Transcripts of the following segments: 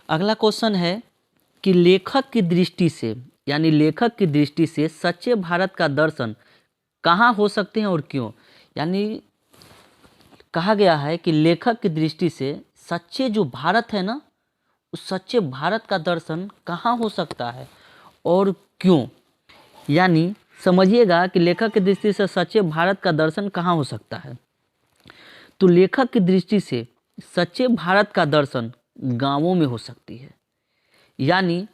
अगला क्वेश्चन है कि लेखक की दृष्टि से, यानी लेखक की दृष्टि से सच्चे भारत का दर्शन कहाँ हो सकते हैं और क्यों। यानी कहा गया है कि लेखक की दृष्टि से सच्चे जो भारत है ना, उस सच्चे भारत का दर्शन कहाँ हो सकता है और क्यों। यानी समझिएगा कि लेखक की दृष्टि से सच्चे भारत का दर्शन कहाँ हो सकता है। तो लेखक की दृष्टि से सच्चे भारत का दर्शन गांवों में हो सकती है। यानी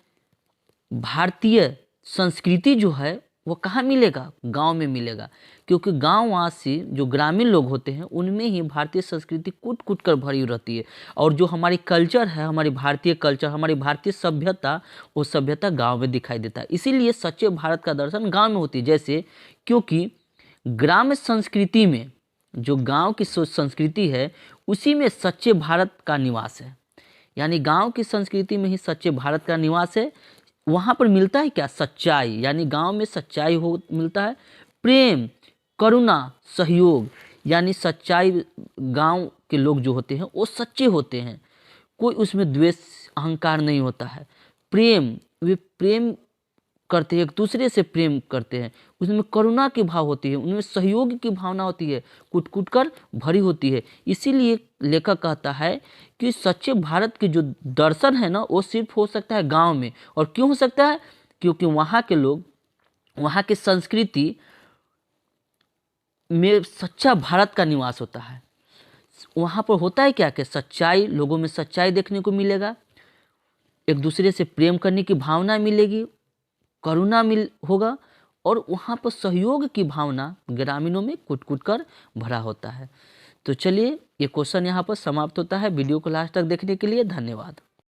भारतीय संस्कृति जो है वो कहाँ मिलेगा, गांव में मिलेगा, क्योंकि गांववासी जो ग्रामीण लोग होते हैं उनमें ही भारतीय संस्कृति कूट कूट कर भरी रहती है। और जो हमारी कल्चर है, हमारी भारतीय कल्चर, हमारी भारतीय सभ्यता, वो सभ्यता गांव में दिखाई देता है। इसीलिए सच्चे भारत का दर्शन गांव में होती है। जैसे क्योंकि ग्राम्य संस्कृति में जो गांव की संस्कृति है उसी में सच्चे भारत का निवास है। यानी गांव की संस्कृति में ही सच्चे भारत का निवास है। वहाँ पर मिलता है क्या, सच्चाई। यानी गांव में सच्चाई हो मिलता है, प्रेम, करुणा, सहयोग। यानी सच्चाई, गांव के लोग जो होते हैं वो सच्चे होते हैं, कोई उसमें द्वेष अहंकार नहीं होता है। प्रेम, वे प्रेम करते हैं, एक दूसरे से प्रेम करते हैं, उसमें करुणा की भाव होती है, उनमें सहयोग की भावना होती है, कूट कूट कर भरी होती है। इसीलिए लेखक कहता है कि सच्चे भारत के जो दर्शन है ना वो सिर्फ हो सकता है गांव में। और क्यों हो सकता है, क्योंकि वहाँ के लोग, वहाँ की संस्कृति में सच्चा भारत का निवास होता है। वहाँ पर होता है क्या कि सच्चाई, लोगों में सच्चाई देखने को मिलेगा, एक दूसरे से प्रेम करने की भावना मिलेगी, करुणा मिल होगा, और वहाँ पर सहयोग की भावना ग्रामीणों में कूट कूट कर भरा होता है। तो चलिए ये क्वेश्चन यहाँ पर समाप्त होता है। वीडियो को लास्ट तक देखने के लिए धन्यवाद।